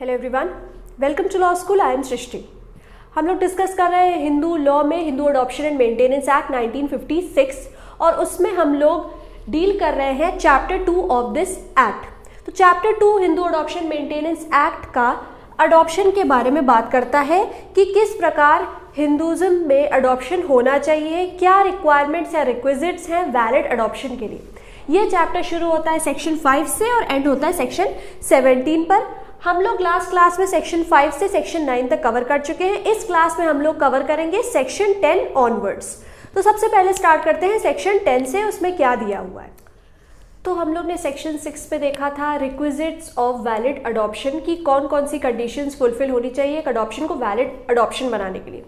Hello everyone, welcome to law school. I am Srishti. हम लोग discuss कर रहे हैं हिंदू लॉ में Hindu adoption and maintenance act 1956 और उसमें हम लोग डील कर रहे हैं चैप्टर 2 ऑफ दिस एक्ट। तो chapter 2 Hindu adoption maintenance act का अडॉप्शन के बारे में बात करता है कि किस प्रकार हिंदुज़म में अडॉप्शन होना चाहिए, क्या रिक्वायरमेंट्स या रिक्विजिट्स हैं वैलिड अडॉप्शन के लिए। ये चैप्टर शुरू होता है सेक्शन 5 से और एंड होता है सेक्शन 17 पर। हम लोग लास्ट क्लास में सेक्शन 5 से सेक्शन 9 तक कवर कर चुके हैं। इस क्लास में हम लोग कवर करेंगे सेक्शन 10 ऑनवर्ड्स। तो सबसे पहले स्टार्ट करते हैं सेक्शन 10 से, उसमें क्या दिया हुआ है। तो हम लोग ने सेक्शन 6 पे देखा था रिक्विजिट्स ऑफ वैलिड अडॉप्शन की कौन कौन सी कंडीशंस फुलफिल होनी चाहिए एक अडॉप्शन को वैलिड अडॉप्शन बनाने के लिए।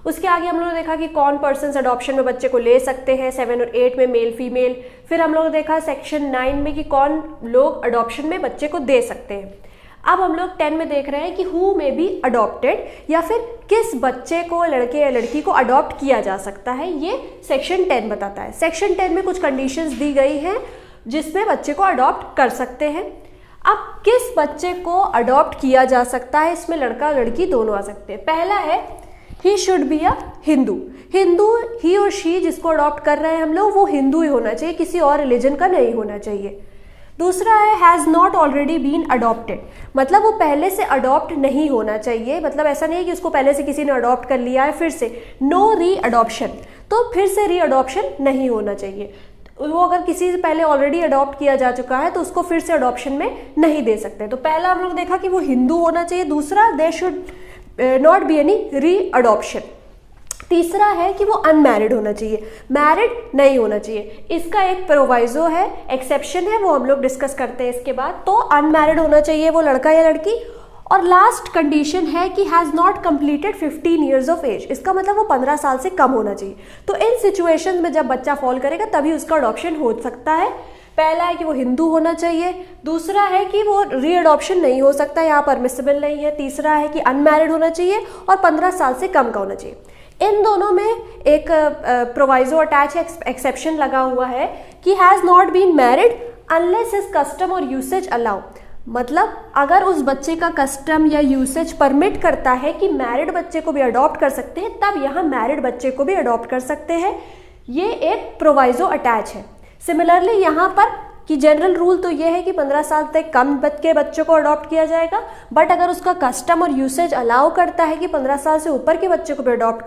उसके आगे हम लोगों ने देखा कि कौन पर्सन्स अडॉप्शन में बच्चे को ले सकते हैं, 7 और 8 में मेल फीमेल। फिर हम लोग ने देखा सेक्शन 9 में कि कौन लोग अडॉप्शन में बच्चे को दे सकते हैं। अब हम लोग 10 में देख रहे हैं कि हु में बी अडॉप्टेड, या फिर किस बच्चे को, लड़के या लड़की को अडॉप्ट किया जा सकता है, ये सेक्शन 10 बताता है। सेक्शन 10 में कुछ कंडीशंस दी गई हैं जिसमें बच्चे को अडॉप्ट कर सकते हैं। अब किस बच्चे को अडॉप्ट किया जा सकता है, इसमें लड़का लड़की दोनों आ सकते हैं। पहला है he should be a Hindu. Hindu he or she जिसको अडॉप्ट कर रहे हैं हम लोग वो हिंदू ही होना चाहिए, किसी और रिलीजन का नहीं होना चाहिए। दूसरा है has not already been adopted, मतलब वो पहले से अडॉप्ट नहीं होना चाहिए। मतलब ऐसा नहीं है कि उसको पहले से किसी ने अडॉप्ट कर लिया है फिर से, नो री अडॉप्शन, तो फिर से री अडॉप्शन नहीं होना चाहिए। वो अगर किसी से पहले ऑलरेडी अडॉप्ट किया जा चुका है तो उसको फिर से अडॉप्शन में नहीं दे सकते। तो पहला हम लोग देखा कि वो हिंदू होना चाहिए। दूसरा दे शुड नॉट बी एनी री अडॉप्शन। तीसरा है कि वो अनमैरिड होना चाहिए, मैरिड नहीं होना चाहिए। इसका एक प्रोवाइजो है, एक्सेप्शन है, वो हम लोग डिस्कस करते हैं इसके बाद। तो अनमैरिड होना चाहिए वो लड़का या लड़की। और लास्ट कंडीशन है कि has not completed 15 years of age, इसका मतलब वो 15 साल से कम होना चाहिए। तो इन सिचुएशन में जब बच्चा फॉल करेगा तभी उसका अडॉप्शन हो सकता है। पहला है कि वो हिंदू होना चाहिए, दूसरा है कि वो री अडॉप्शन नहीं हो सकता, यहाँ परमिसिबल नहीं है, तीसरा है कि अनमैरिड होना चाहिए और 15 साल से कम का होना चाहिए। इन दोनों में एक प्रोवाइजो अटैच है, एक्सेप्शन लगा हुआ है कि has not been married unless his custom और यूसेज अलाउ। मतलब अगर उस बच्चे का कस्टम या यूसेज परमिट करता है कि मैरिड बच्चे को भी अडॉप्ट कर सकते हैं, तब यहाँ मैरिड बच्चे को भी अडॉप्ट कर सकते हैं। ये एक प्रोवाइजो अटैच है। सिमिलरली यहाँ पर कि जनरल रूल तो ये है कि 15 साल तक कम के बच्चों को अडॉप्ट किया जाएगा, बट अगर उसका कस्टम और यूसेज अलाउ करता है कि 15 साल से ऊपर के बच्चे को भी अडॉप्ट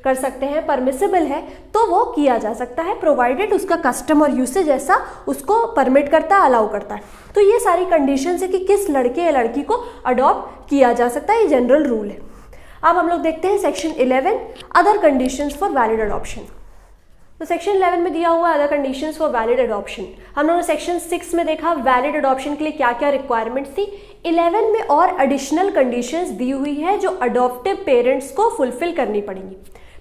कर सकते हैं, परमिसिबल है, तो वो किया जा सकता है, प्रोवाइडेड उसका कस्टम और यूसेज ऐसा उसको परमिट करता है, अलाउ करता है। तो ये सारी कंडीशंस है कि किस लड़के या लड़की को अडॉप्ट किया जा सकता है, ये जनरल रूल है। अब हम लोग देखते हैं section 11 other conditions for valid adoption. तो सेक्शन 11 में दिया हुआ other conditions for valid adoption. हम लोगों ने सेक्शन 6 में देखा वैलिड अडॉप्शन के लिए क्या क्या रिक्वायरमेंट्स थी। 11 में और एडिशनल कंडीशंस दी हुई है जो अडॉप्टिव पेरेंट्स को फुलफिल करनी पड़ेंगी।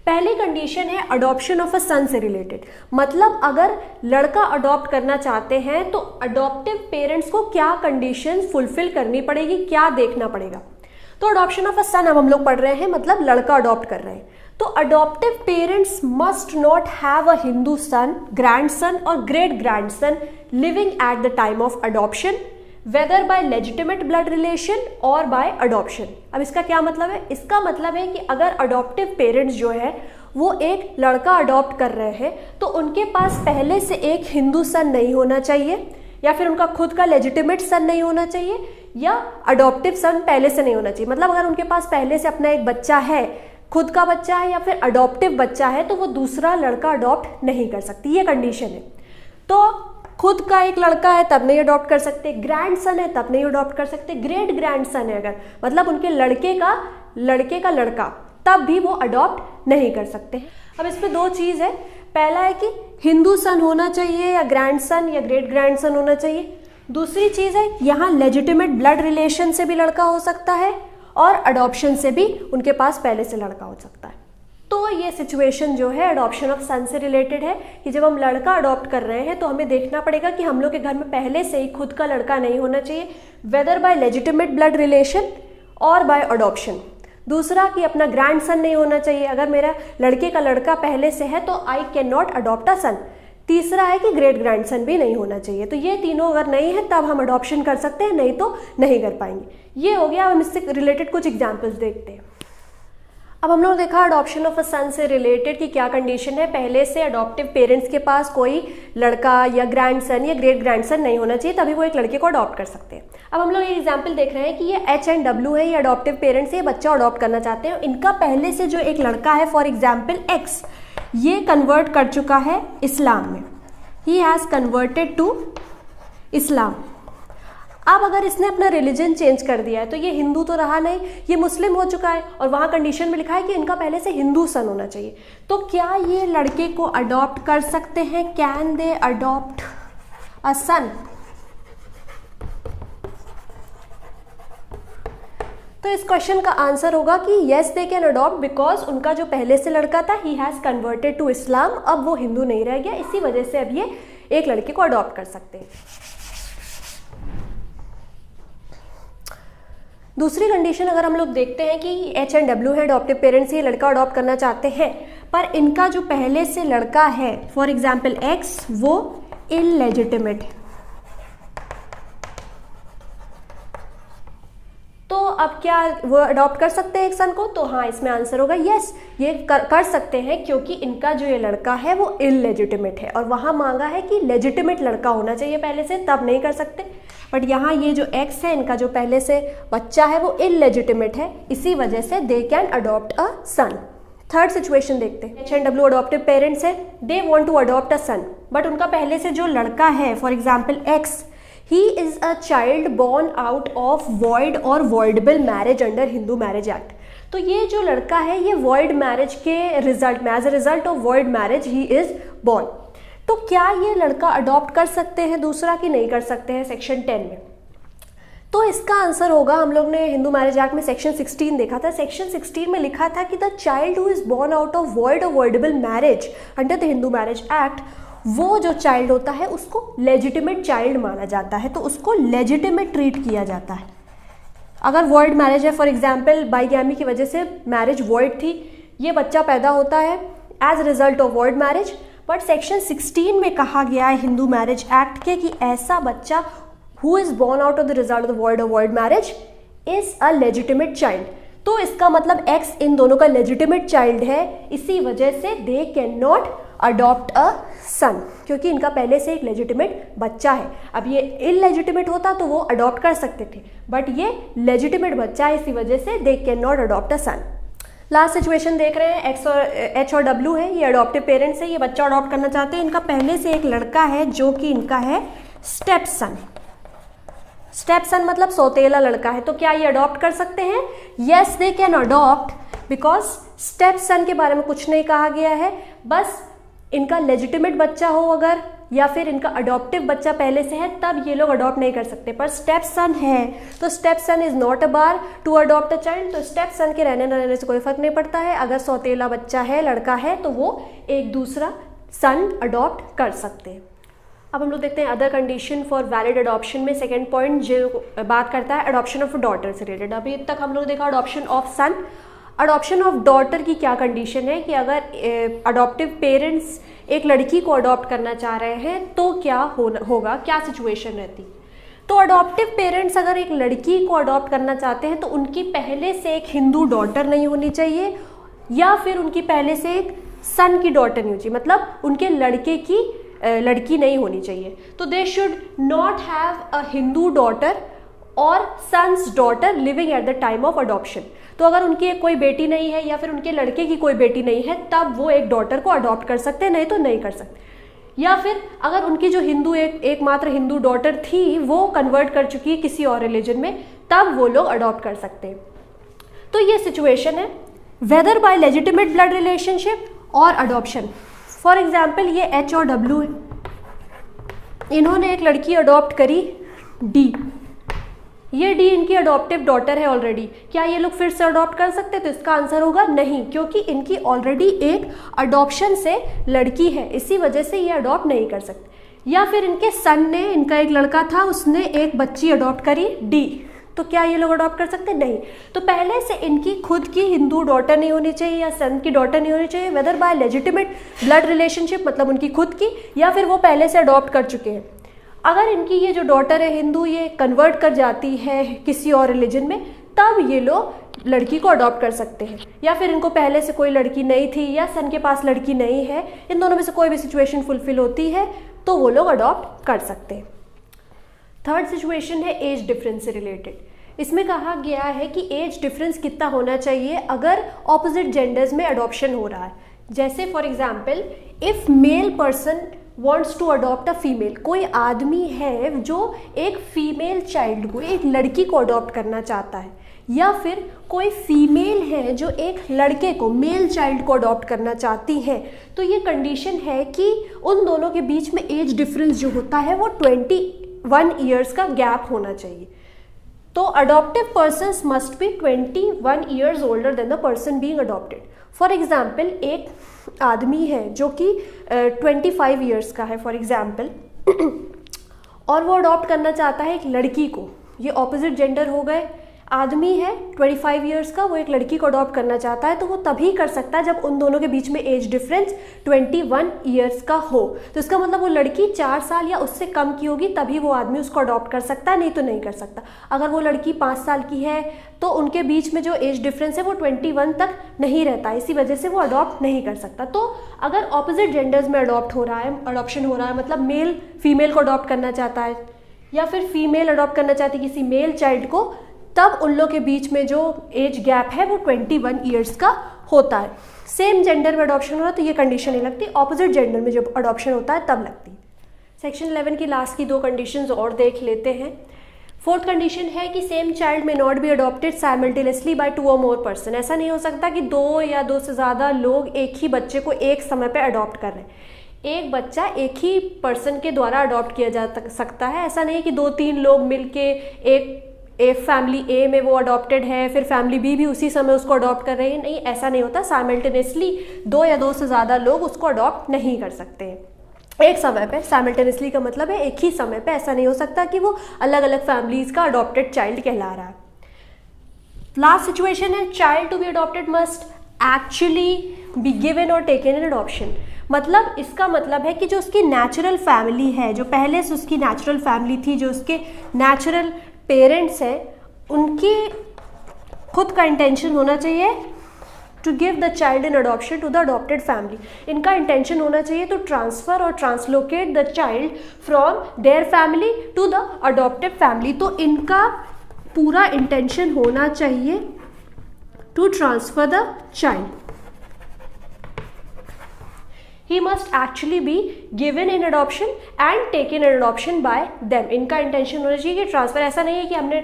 पहली कंडीशन है अडॉप्शन ऑफ अ सन से रिलेटेड, मतलब अगर लड़का अडॉप्ट करना चाहते हैं तो अडॉप्टिव पेरेंट्स को क्या कंडीशंस फुलफिल करनी पड़ेगी, क्या देखना पड़ेगा। तो अडॉप्शन ऑफ अ सन अब हम लोग पढ़ रहे हैं, मतलब लड़का अडॉप्ट कर रहे हैं। तो adoptive parents must not have a Hindu son, grandson or great grandson living at the time of adoption, whether by legitimate blood relation or by adoption. अब इसका क्या मतलब है? इसका मतलब है कि अगर अडॉप्टिव पेरेंट्स जो है वो एक लड़का अडॉप्ट कर रहे हैं तो उनके पास पहले से एक हिंदू सन नहीं होना चाहिए, या फिर उनका खुद का लेजिटिमेट सन नहीं होना चाहिए, या अडॉप्टिव सन पहले से नहीं होना चाहिए। मतलब अगर उनके पास पहले से अपना एक बच्चा है, खुद का बच्चा है या फिर अडॉप्टिव बच्चा है, तो वो दूसरा लड़का अडॉप्ट नहीं कर सकती, ये कंडीशन है। तो खुद का एक लड़का है तब नहीं अडॉप्ट कर सकते, ग्रैंड सन है तब नहीं अडॉप्ट कर सकते, ग्रेट ग्रैंड सन है अगर, मतलब उनके लड़के का लड़का, तब भी वो अडॉप्ट नहीं कर सकते। अब इसमें दो चीज़ है, पहला है कि हिंदू सन होना चाहिए या ग्रैंड सन या ग्रेट ग्रैंड सन होना चाहिए। दूसरी चीज़ है यहाँ लेजिटिमेट ब्लड रिलेशन से भी लड़का हो सकता है और अडॉप्शन से भी उनके पास पहले से लड़का हो सकता है। तो ये सिचुएशन जो है अडॉप्शन ऑफ सन से रिलेटेड है कि जब हम लड़का अडॉप्ट कर रहे हैं तो हमें देखना पड़ेगा कि हम लोग के घर में पहले से ही खुद का लड़का नहीं होना चाहिए, weather by legitimate blood relation or by adoption. दूसरा कि अपना ग्रैंड सन नहीं होना चाहिए, अगर मेरा लड़के का लड़का पहले से है तो I can not adopt a son. तीसरा है कि ग्रेट ग्रैंडसन भी नहीं होना चाहिए। तो ये तीनों अगर नहीं है तब हम अडॉप्शन कर सकते हैं, नहीं तो नहीं कर पाएंगे। ये हो गया। अब हम इससे रिलेटेड कुछ एग्जाम्पल्स देखते हैं। अब हम लोग देखा अडॉप्शन ऑफ अ सन से रिलेटेड कि क्या कंडीशन है। पहले से अडॉप्टिव पेरेंट्स के पास कोई लड़का या ग्रैंडसन या ग्रेट ग्रैंडसन नहीं होना चाहिए, तभी वो एक लड़के को अडॉप्ट कर सकते हैं। अब हम लोग एक एग्जांपल देख रहे हैं कि ये एच एंड डब्ल्यू है, ये अडॉप्टिव पेरेंट्स ये बच्चा अडॉप्ट करना चाहते हैं। इनका पहले से जो एक लड़का है, फॉर एग्जाम्पल एक्स, ये कन्वर्ट कर चुका है इस्लाम में। He has converted to Islam. अब अगर इसने अपना रिलीजन चेंज कर दिया है तो ये हिंदू तो रहा नहीं, ये मुस्लिम हो चुका है, और वहाँ कंडीशन में लिखा है कि इनका पहले से हिंदू सन होना चाहिए। तो क्या ये लड़के को अडॉप्ट कर सकते हैं? कैन दे अडॉप्ट अ सन? तो इस क्वेश्चन का आंसर होगा कि yes they can adopt, because उनका जो पहले से लड़का था he has converted to Islam, अब वो हिंदू नहीं रह गया, इसी वजह से अब ये एक लड़के को अडॉप्ट कर सकते हैं। दूसरी कंडीशन अगर हम लोग देखते हैं कि एच एंड डब्ल्यू है, अडॉप्टिव पेरेंट्स ये लड़का अडॉप्ट करना चाहते हैं, पर इनका जो पहले से लड़का है, फॉर एग्जाम्पल एक्स, वो इलेजिटिमेट है। तो अब क्या वो अडॉप्ट कर सकते हैं एक सन को? तो हाँ, इसमें आंसर होगा यस, ये कर सकते हैं, क्योंकि इनका जो ये लड़का है वो इलेजिटिमेट है, और वहाँ मांगा है कि लेजिटिमेट लड़का होना चाहिए पहले से, तब नहीं कर सकते। बट यहाँ ये जो एक्स है, इनका जो पहले से बच्चा है वो इलेजिटिमेट है, इसी वजह से they can adopt a son. Third situation देखते हैं। H and W adoptive parents है, they want to adopt a son, but उनका पहले से जो लड़का है, for example X, he is a child born out of void or voidable marriage under Hindu marriage act. तो ये जो लड़का है ये वॉइड मैरिज के रिजल्ट में, as a result of void marriage he is born. तो क्या ये लड़का अडॉप्ट कर सकते हैं दूसरा कि नहीं कर सकते हैं सेक्शन 10 में? तो इसका आंसर होगा, हम लोग ने हिंदू मैरिज एक्ट में सेक्शन 16 देखा था। सेक्शन 16 में लिखा था कि the child who is born out of void or voidable marriage under the Hindu marriage act, वो जो चाइल्ड होता है उसको लेजिटिमेट चाइल्ड माना जाता है, तो उसको लेजिटिमेट ट्रीट किया जाता है। अगर वॉइड मैरिज है, फॉर एग्जाम्पल बाइगैमी की वजह से मैरिज वॉइड थी, ये बच्चा पैदा होता है as result of void marriage, but section 16 में कहा गया है हिंदू मैरिज एक्ट के कि ऐसा बच्चा who is born out of the result of the void or void marriage is a legitimate child. तो इसका मतलब एक्स इन दोनों का लेजिटिमेट चाइल्ड है, इसी वजह से they can not adopt a son, क्योंकि इनका पहले से एक लेजिटिमेट बच्चा है। अब ये इलेजिटिमेट होता तो वो अडॉप्ट कर सकते थे, बट ये लेजिटिमेट बच्चा है, इसी वजह से they can not adopt a son. Last situation देख रहे हैं, एक्स और एच और डब्ल्यू है, ये अडॉप्टिव पेरेंट्स है, ये बच्चा अडॉप्ट करना चाहते हैं। इनका पहले से एक लड़का है जो कि इनका है स्टेप सन। स्टेप सन मतलब सौतेला लड़का है, तो क्या ये अडॉप्ट कर सकते हैं? Yes they can adopt, because step son के बारे में कुछ नहीं कहा गया है, बस इनका लेजिटिमेट बच्चा हो अगर, या फिर इनका अडॉप्टिव बच्चा पहले से है, तब ये लोग अडॉप्ट नहीं कर सकते। पर स्टेप सन है तो step son is not a bar to adopt a child, तो स्टेप सन के रहने न रहने से कोई फर्क नहीं पड़ता है। अगर सौतेला बच्चा है, लड़का है, तो वो एक दूसरा सन अडॉप्ट कर सकते हैं। अब हम लोग देखते हैं other condition for valid adoption में सेकेंड पॉइंट जो बात करता है अडॉप्शन ऑफ डॉटर से रिलेटेड। अभी तक हम लोग देखा adoption of son. Adoption of daughter की क्या कंडीशन है कि अगर अडॉप्टिव पेरेंट्स एक लड़की को अडॉप्ट करना चाह रहे हैं तो क्या होगा, क्या सिचुएशन रहती? तो अडॉप्टिव पेरेंट्स अगर एक लड़की को अडॉप्ट करना चाहते हैं तो उनकी पहले से एक हिंदू डॉटर नहीं होनी चाहिए, या फिर उनकी पहले से एक सन की डॉटर नहीं होनी चाहिए, मतलब उनके लड़के की लड़की नहीं होनी चाहिए। तो they should not have a Hindu daughter or son's daughter living at the time of adoption. तो अगर उनकी कोई बेटी नहीं है या फिर उनके लड़के की कोई बेटी नहीं है, तब वो एक डॉटर को अडॉप्ट कर सकते हैं, नहीं तो नहीं कर सकते। या फिर अगर उनकी जो हिंदू एकमात्र हिंदू डॉटर थी वो कन्वर्ट कर चुकी है किसी और रिलीजन में, तब वो लोग अडॉप्ट कर सकते हैं। तो ये सिचुएशन है weather by legitimate blood relationship और अडॉप्शन। फॉर एग्जाम्पल ये एच और डब्ल्यू है, इन्होंने एक लड़की अडॉप्ट करी डी, ये डी इनकी अडॉप्टिव डॉटर है ऑलरेडी, क्या ये लोग फिर से अडॉप्ट कर सकते हैं? तो इसका आंसर होगा नहीं, क्योंकि इनकी ऑलरेडी एक अडॉप्शन से लड़की है, इसी वजह से ये अडॉप्ट नहीं कर सकते। या फिर इनके सन ने, इनका एक लड़का था, उसने एक बच्ची अडॉप्ट करी डी, तो क्या ये लोग अडॉप्ट कर सकते हैं? नहीं। तो पहले से इनकी खुद की हिंदू डॉटर नहीं होनी चाहिए या सन की डॉटर नहीं होनी चाहिए, weather by legitimate blood relationship, मतलब उनकी खुद की, या फिर वो पहले से अडॉप्ट कर चुके हैं। अगर इनकी ये जो डॉटर है हिंदू, ये कन्वर्ट कर जाती है किसी और रिलीजन में, तब ये लोग लड़की को अडॉप्ट कर सकते हैं। या फिर इनको पहले से कोई लड़की नहीं थी या सन के पास लड़की नहीं है, इन दोनों में से कोई भी सिचुएशन फुलफिल होती है तो वो लोग अडॉप्ट कर सकते हैं। थर्ड सिचुएशन है एज डिफरेंस से रिलेटेड। इसमें कहा गया है कि एज डिफरेंस कितना होना चाहिए अगर ऑपोजिट जेंडर्स में अडॉप्शन हो रहा है। जैसे for example, if male person wants to adopt a female, कोई आदमी है जो एक फीमेल चाइल्ड को, एक लड़की को अडॉप्ट करना चाहता है, या फिर कोई फीमेल है जो एक लड़के को, मेल चाइल्ड को अडॉप्ट करना चाहती है, तो ये कंडीशन है कि उन दोनों के बीच में एज डिफरेंस जो होता है वो 21 ईयर्स का गैप होना चाहिए। तो adoptive persons must be 21 years older than the person being adopted. For example, एक आदमी है जो कि 25 ईयर्स का है फॉर एग्जाम्पल, और वो अडॉप्ट करना चाहता है एक लड़की को। ये ऑपोजिट जेंडर हो गए। आदमी है 25 ईयर्स का, वो एक लड़की को अडॉप्ट करना चाहता है, तो वो तभी कर सकता है जब उन दोनों के बीच में एज डिफरेंस 21 ईयर्स का हो। तो इसका मतलब वो लड़की 4 साल या उससे कम की होगी, तभी वो आदमी उसको अडॉप्ट कर सकता है, नहीं तो नहीं कर सकता। अगर वो लड़की 5 साल की है तो उनके बीच में जो एज डिफरेंस है वो 21 तक नहीं रहता, इसी वजह से वो अडॉप्ट नहीं कर सकता। तो अगर ऑपोजिट जेंडर्स में अडॉप्शन हो रहा है, मतलब मेल फीमेल को अडॉप्ट करना चाहता है या फिर फीमेल अडॉप्ट करना चाहती है किसी मेल चाइल्ड को, तब उन लोग के बीच में जो एज गैप है वो 21 ईयर्स का होता है। सेम जेंडर में अडॉप्शन हो रहा है तो ये कंडीशन नहीं लगती, ऑपोजिट जेंडर में जब अडॉप्शन होता है तब लगती है। सेक्शन 11 की लास्ट की 2 कंडीशंस और देख लेते हैं। फोर्थ कंडीशन है कि सेम चाइल्ड में not be adopted simultaneously by 2 और मोर पर्सन। ऐसा नहीं हो सकता कि 2 या 2 से ज़्यादा लोग एक ही बच्चे को एक समय पर अडॉप्ट कर रहे हैं। एक बच्चा एक ही पर्सन के द्वारा अडॉप्ट किया जा सकता है। ऐसा नहीं कि 2-3 लोग मिलके एक फैमिली ए में वो अडॉप्टेड है, फिर फैमिली बी भी उसी समय उसको अडॉप्ट कर रही है। नहीं, ऐसा नहीं होता। साइमल्टेनियसली 2 या 2 से ज़्यादा लोग उसको अडॉप्ट नहीं कर सकते हैं एक समय पे। साइमल्टेनियसली का मतलब है एक ही समय पे। ऐसा नहीं हो सकता कि वो अलग अलग फैमिलीज का अडॉप्टेड चाइल्ड कहला रहा है। लास्ट सिचुएशन है child to be adopted must actually be given और टेकन इन अडॉप्शन। मतलब इसका मतलब है कि जो उसकी नेचुरल फैमिली है, जो पहले से उसकी नेचुरल फैमिली थी, जो उसके नेचुरल पेरेंट्स हैं, उनकी खुद का इंटेंशन होना चाहिए to give the child in adoption to the adopted family. इनका इंटेंशन होना चाहिए टू ट्रांसफ़र और translocate the child from their family to the adopted family. तो इनका पूरा इंटेंशन होना चाहिए to transfer the child. He must actually be given in adoption and taken in adoption by them। इनका intention होना चाहिए कि ट्रांसफ़र, ऐसा नहीं है कि हमने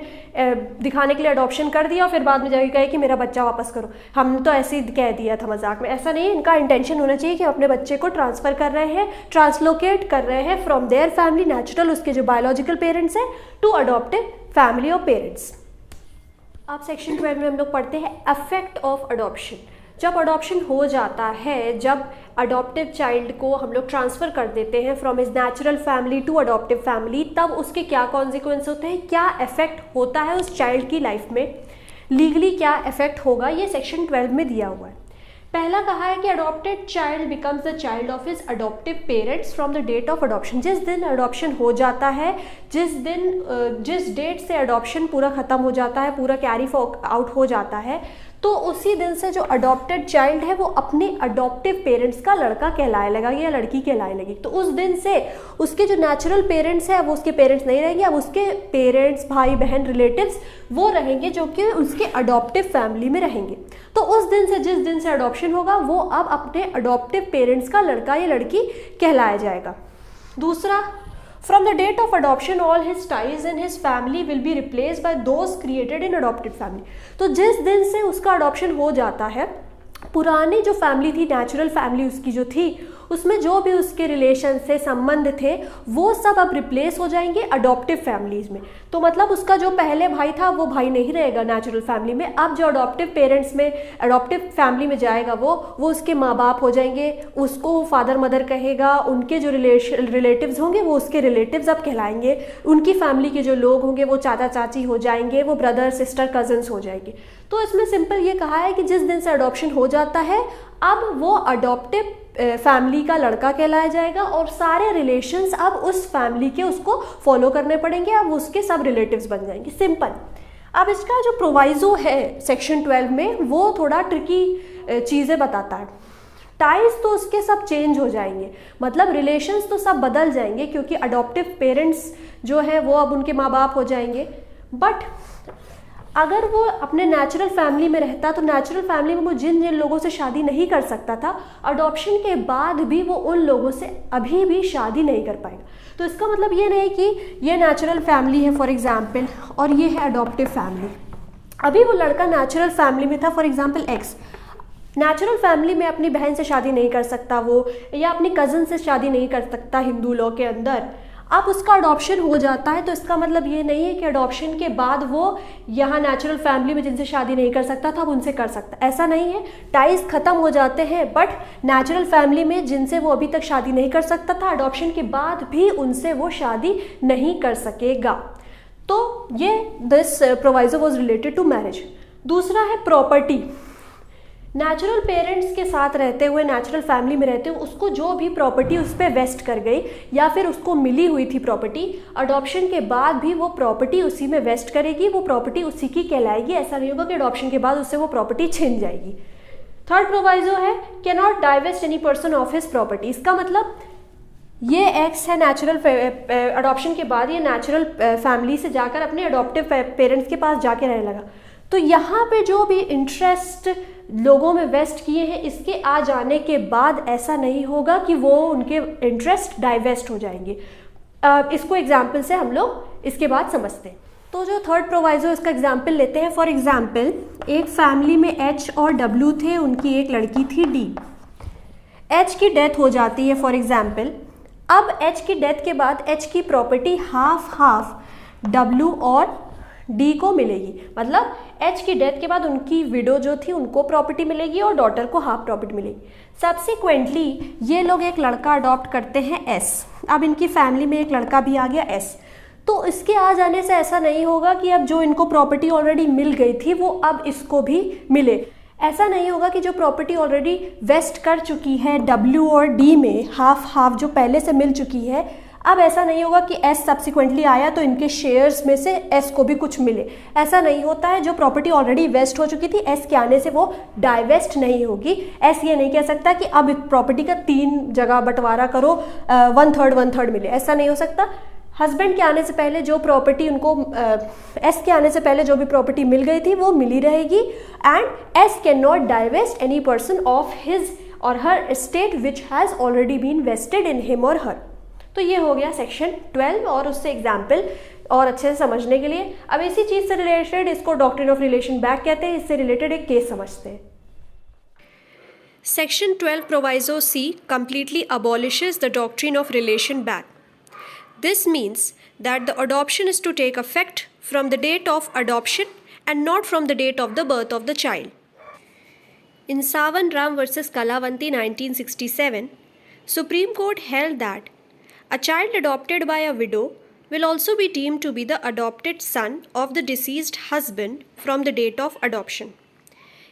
दिखाने के लिए अडॉप्शन कर दिया और फिर बाद में जाके कहे कि मेरा बच्चा वापस करो, हमने तो ऐसे ही कह दिया था मजाक में। ऐसा नहीं है। इनका इंटेंशन होना चाहिए कि अपने बच्चे को ट्रांसफ़र कर रहे हैं, ट्रांसलोकेट कर रहे हैं फ्रॉम देयर फैमिली, नेचुरल उसके जो बायोलॉजिकल पेरेंट्स हैं, टू अडॉप्टेड फैमिली और पेरेंट्स। अब सेक्शन 12 में हम लोग पढ़ते हैं अफेक्ट ऑफ अडॉप्शन। जब अडॉप्शन हो जाता है, जब अडॉप्टिव चाइल्ड को हम लोग ट्रांसफ़र कर देते हैं from his natural family to adoptive family, तब उसके क्या कॉन्सिक्वेंस होते हैं, क्या इफेक्ट होता है उस चाइल्ड की लाइफ में, लीगली क्या इफेक्ट होगा, ये सेक्शन 12 में दिया हुआ है। पहला कहा है कि adopted child becomes the child of his adoptive parents from the date of adoption. जिस दिन अडॉप्शन हो जाता है, जिस डेट से अडॉप्शन पूरा ख़त्म हो जाता है, पूरा कैरी आउट हो जाता है, तो उसी दिन से जो अडॉप्टेड चाइल्ड है वो अपने अडॉप्टिव पेरेंट्स का लड़का कहलाए लगा या लड़की कहलाए लगी। तो उस दिन से उसके जो नेचुरल पेरेंट्स हैं, अब उसके पेरेंट्स नहीं रहेंगे, अब उसके पेरेंट्स, भाई बहन, रिलेटिव्स वो रहेंगे जो कि उसके अडॉप्टिव फैमिली में रहेंगे। तो उस दिन से, जिस दिन से अडॉप्शन होगा, वो अब अपने अडॉप्टिव पेरेंट्स का लड़का या लड़की कहलाया जाएगा। दूसरा, From the date of adoption, all his ties in his family will be replaced by those created in adopted family। तो जिस दिन से उसका अडॉप्शन हो जाता है, पुरानी जो फैमिली थी, नेचुरल फैमिली उसकी जो थी, उसमें जो भी उसके रिलेशन से संबंध थे वो सब अब रिप्लेस हो जाएंगे अडॉप्टिव फैमिलीज में। तो मतलब उसका जो पहले भाई था वो भाई नहीं रहेगा नेचुरल फैमिली में, अब जो अडॉप्टिव पेरेंट्स में अडॉप्टिव फैमिली में जाएगा वो उसके माँ बाप हो जाएंगे, उसको वो फादर मदर कहेगा, उनके जो रिलेटिव्स होंगे वो उसके रिलेटिव्स अब कहलाएंगे, उनकी फैमिली के जो लोग होंगे वो चाचा चाची हो जाएंगे, वो ब्रदर सिस्टर कजन्स हो जाएंगे। तो इसमें सिंपल ये कहा है कि जिस दिन से अडॉप्शन हो जाता है अब वो अडॉप्टिव फैमिली का लड़का कहलाया जाएगा और सारे रिलेशंस अब उस फैमिली के उसको फॉलो करने पड़ेंगे, अब उसके सब रिलेटिव्स बन जाएंगे, सिंपल। अब इसका जो प्रोवाइजो है सेक्शन 12 में वो थोड़ा ट्रिकी चीज़ें बताता है। टाइज तो उसके सब चेंज हो जाएंगे, मतलब रिलेशंस तो सब बदल जाएंगे क्योंकि अडॉप्टिव पेरेंट्स जो है वो अब उनके माँ बाप हो जाएंगे। बट अगर वो अपने नेचुरल फैमिली में रहता तो नेचुरल फैमिली में वो जिन जिन लोगों से शादी नहीं कर सकता था अडॉप्शन के बाद भी वो उन लोगों से अभी भी शादी नहीं कर पाएगा। तो इसका मतलब ये नहीं कि ये नेचुरल फैमिली है फॉर एग्जांपल और ये है अडॉप्टिव फैमिली। अभी वो लड़का नेचुरल फैमिली में था, for example x natural family में अपनी बहन से शादी नहीं कर सकता वो, या अपनी कज़न से शादी नहीं कर सकता हिंदू लॉ के अंदर। अब उसका अडॉप्शन हो जाता है तो इसका मतलब ये नहीं है कि अडॉप्शन के बाद वो यहाँ नेचुरल फैमिली में जिनसे शादी नहीं कर सकता था अब उनसे कर सकता, ऐसा नहीं है। टाइज ख़त्म हो जाते हैं बट नेचुरल फैमिली में जिनसे वो अभी तक शादी नहीं कर सकता था अडॉप्शन के बाद भी उनसे वो शादी नहीं कर सकेगा। तो ये this proviso was related to marriage. दूसरा है प्रॉपर्टी। नेचुरल पेरेंट्स के साथ रहते हुए नेचुरल फैमिली में रहते हुए उसको जो भी प्रॉपर्टी उस पर वेस्ट कर गई या फिर उसको मिली हुई थी प्रॉपर्टी, अडॉप्शन के बाद भी वो प्रॉपर्टी उसी में वेस्ट करेगी, वो प्रॉपर्टी उसी की कहलाएगी। ऐसा नहीं होगा कि अडॉप्शन के बाद उससे वो प्रॉपर्टी छिन जाएगी। थर्ड प्रोवाइजो है can not divest any person of his property. इसका मतलब ये एक्स है नेचुरल अडॉप्शन के बाद ये नेचुरल फैमिली से जाकर अपने अडॉप्टिव पेरेंट्स के पास जाके रहने लगा, तो यहाँ पे जो भी इंटरेस्ट लोगों में वेस्ट किए हैं इसके आ जाने के बाद ऐसा नहीं होगा कि वो उनके इंटरेस्ट डाइवेस्ट हो जाएंगे। इसको एग्जाम्पल से हम लोग इसके बाद समझते हैं। तो जो थर्ड प्रोवाइजो इसका एग्जाम्पल लेते हैं, फॉर एग्जाम्पल एक फैमिली में एच और डब्ल्यू थे, उनकी एक लड़की थी डी। एच की डेथ हो जाती है फॉर एग्जाम्पल। अब एच की डेथ के बाद एच की प्रॉपर्टी हाफ डब्ल्यू और डी को मिलेगी, मतलब एच की डेथ के बाद उनकी विडो जो थी उनको प्रॉपर्टी मिलेगी और डॉटर को हाफ प्रॉपर्टी मिलेगी। सब्सिक्वेंटली ये लोग एक लड़का अडॉप्ट करते हैं एस। अब इनकी फैमिली में एक लड़का भी आ गया एस, तो इसके आ जाने से ऐसा नहीं होगा कि अब जो इनको प्रॉपर्टी ऑलरेडी मिल गई थी वो अब इसको भी मिले। ऐसा नहीं होगा कि जो प्रॉपर्टी ऑलरेडी वेस्ट कर चुकी है डब्ल्यू और डी में हाफ जो पहले से मिल चुकी है, अब ऐसा नहीं होगा कि एस सब्सिक्वेंटली आया तो इनके शेयर्स में से एस को भी कुछ मिले। ऐसा नहीं होता है। जो प्रॉपर्टी ऑलरेडी वेस्ट हो चुकी थी एस के आने से वो डाइवेस्ट नहीं होगी। एस ये नहीं कह सकता कि अब प्रॉपर्टी का 3 जगह बंटवारा करो, 1/3 मिले, ऐसा नहीं हो सकता। हस्बैंड के आने से पहले जो प्रॉपर्टी उनको एस के आने से पहले जो भी प्रॉपर्टी मिल गई थी वो मिली रहेगी। And S can not divest any person of his or her estate which has already been vested in him or her. तो ये हो गया सेक्शन 12 और उससे एग्जाम्पल और अच्छे से समझने के लिए। अब इसी चीज़ से रिलेटेड इसको डॉक्ट्रिन ऑफ रिलेशन बैक कहते हैं, इससे रिलेटेड एक केस समझते हैं। Section 12 proviso c completely abolishes the doctrine of relation back. This means that the adoption is to take effect from the date of adoption and not from the date of the birth of the child. In Savan Ram versus Kalavanti 1967, Supreme Court held that a child adopted by a widow will also be deemed to be the adopted son of the deceased husband from the date of adoption.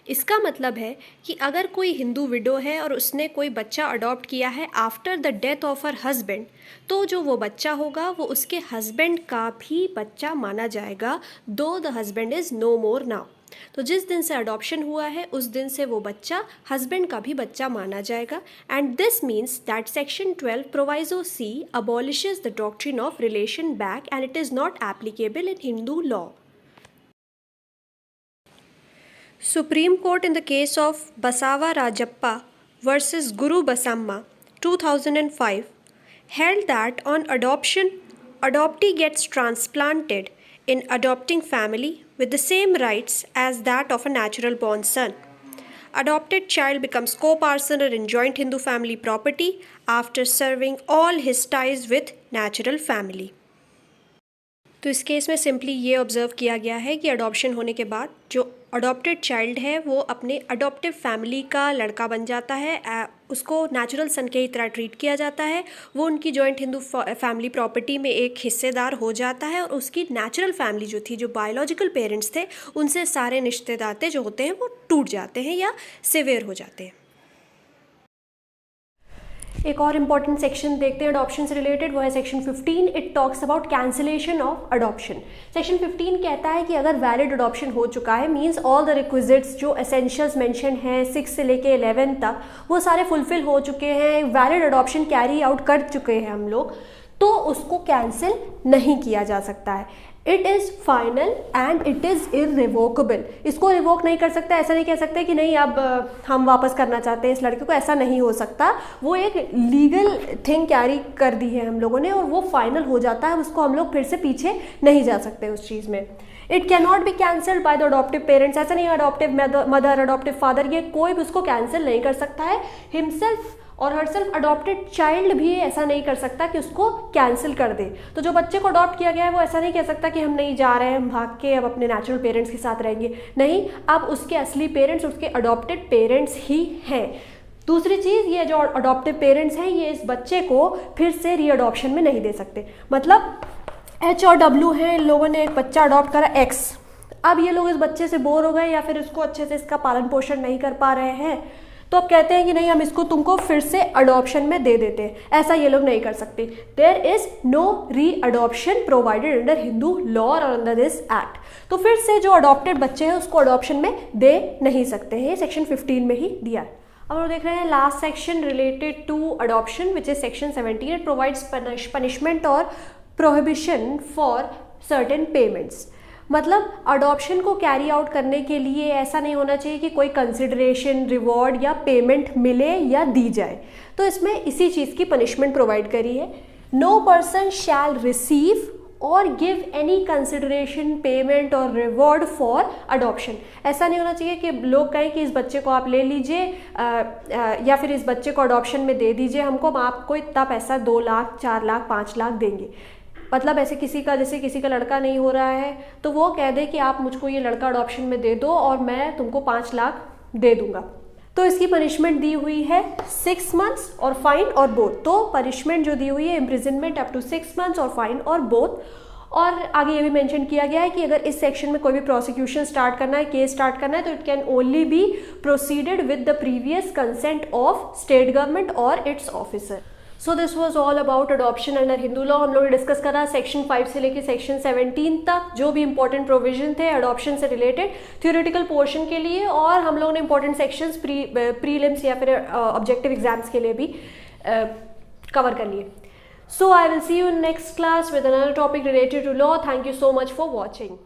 इसका मतलब है कि अगर कोई Hindu window है और उसने कोई बच्चा अडॉप्ट किया है after the death of her husband, तो जो वो बच्चा होगा वो उसके हस्बैंड का भी बच्चा माना जाएगा, though the husband is no more now. तो जिस दिन से अडॉप्शन हुआ है उस दिन से वो बच्चा हस्बैंड का भी बच्चा माना जाएगा। And this means that section 12 proviso c abolishes the doctrine of relation back and it is not applicable in Hindu law. Supreme Court in the case of Basava Rajappa versus Guru Basamma 2005 held that on adoption, adoptee gets transplanted in adopting family with the same rights as that of a natural born son. adopted child becomes co-partner in joint Hindu family property after serving all his ties with natural family. तो इस case में simply ये observe किया गया है कि adoption होने के बाद जो अडॉप्टेड चाइल्ड है वो अपने अडॉप्टिव फैमिली का लड़का बन जाता है, उसको नेचुरल सन के ही तरह ट्रीट किया जाता है, वो उनकी जॉइंट हिंदू फैमिली प्रॉपर्टी में एक हिस्सेदार हो जाता है और उसकी नेचुरल फैमिली जो थी, जो बायोलॉजिकल पेरेंट्स थे, उनसे सारे रिश्तेदार जो होते हैं वो टूट जाते हैं या सिवियर हो जाते हैं। एक और इम्पॉर्टेंट सेक्शन देखते हैं अडॉप्शन से रिलेटेड, वो है section 15। It talks about cancellation of adoption. Section 15 कहता है कि अगर वैलिड अडॉप्शन हो चुका है, मींस ऑल द रिक्विजिट्स जो एसेंशियल्स मेंशन हैं 6 से लेके 11 तक, वो सारे फुलफिल हो चुके हैं, वैलिड अडॉप्शन कैरी आउट कर चुके हैं हम लोग, तो उसको कैंसिल नहीं किया जा सकता है। It is final and it is irrevocable. इसको रिवोक नहीं कर सकता, ऐसा नहीं कह सकते कि नहीं अब हम वापस करना चाहते हैं इस लड़के को, ऐसा नहीं हो सकता। वो एक लीगल थिंग कैरी कर दी है हम लोगों ने और वो फाइनल हो जाता है, उसको हम लोग फिर से पीछे नहीं जा सकते उस चीज़ में। It can not be cancelled by the adoptive parents. ऐसा नहीं है अडॉप्टिव मदर, अडॉप्टिव फादर, ये कोई भी उसको कैंसिल नहीं कर सकता है। हिमसेल्फ और हरसेल्फ अडॉप्टेड चाइल्ड भी ऐसा नहीं कर सकता कि उसको कैंसिल कर दे। तो जो बच्चे को अडॉप्ट किया गया है वो ऐसा नहीं कह सकता कि हम नहीं जा रहे हैं, हम भाग के अब अपने नेचुरल पेरेंट्स के साथ रहेंगे। नहीं, अब उसके असली पेरेंट्स उसके अडॉप्टेड पेरेंट्स ही हैं। दूसरी चीज़, ये जो अडॉप्टिव पेरेंट्स हैं ये इस बच्चे को फिर से रीअडॉप्शन में नहीं दे सकते। मतलब H और W हैं, इन लोगों ने एक बच्चा अडॉप्ट करा X, अब ये लोग इस बच्चे से बोर हो गए या फिर इसको अच्छे से इसका पालन पोषण नहीं कर पा रहे हैं, तो अब कहते हैं कि नहीं हम इसको तुमको फिर से अडॉप्शन में दे देते हैं। ऐसा ये लोग नहीं कर सकते। देयर इज नो री adoption provided under Hindu law और अंडर दिस एक्ट। तो फिर से जो अडॉप्टेड बच्चे हैं उसको अडॉप्शन में दे नहीं सकते हैं, सेक्शन 15 में ही दिया है। अब हम देख रहे हैं last section related to adoption which is section 17। It provides punishment और प्रोहिबिशन फॉर सर्टेन पेमेंट्स। मतलब अडॉप्शन को कैरी आउट करने के लिए ऐसा नहीं होना चाहिए कि कोई कंसिडरेशन, रिवॉर्ड या पेमेंट मिले या दी जाए, तो इसमें इसी चीज़ की पनिशमेंट प्रोवाइड करी है। नो पर्सन शैल रिसीव और गिव एनी कंसिडरेशन, पेमेंट और रिवॉर्ड फॉर अडॉप्शन। ऐसा नहीं होना चाहिए कि लोग कहें कि इस बच्चे को आप ले लीजिए या फिर इस बच्चे को अडॉप्शन में दे दीजिए हमको, हम आपको इतना पैसा 2 लाख, 4 लाख, 5 लाख देंगे। मतलब ऐसे जैसे किसी का लड़का नहीं हो रहा है तो वो कह दे कि आप मुझको ये लड़का अडॉप्शन में दे दो और मैं तुमको 5 लाख दे दूंगा। तो इसकी पनिशमेंट दी हुई है 6 मंथ्स और फाइन और बोथ। तो पनिशमेंट जो दी हुई है इम्प्रिजनमेंट अप टू 6 मंथ्स और फाइन और बोथ। और आगे ये भी मेंशन किया गया है कि अगर इस सेक्शन में कोई भी प्रोसिक्यूशन स्टार्ट करना है, केस स्टार्ट करना है, तो it can only be proceeded with the previous consent of state government और its officer. So this was all about adoption under Hindu law. हम लोग डिस्कस करा सेक्शन 5 से लेकर सेक्शन 17 तक जो भी इंपॉर्टेंट प्रोविजन थे अडॉप्शन से रिलेटेड थ्योरेटिकल पोर्शन के लिए, और हम लोगों ने इंपॉर्टेंट सेक्शंस प्रीलिम्स या फिर ऑब्जेक्टिव एग्जाम्स के लिए भी कवर कर लिए। So I will see you in next class with another topic related to law. Thank you so much for watching.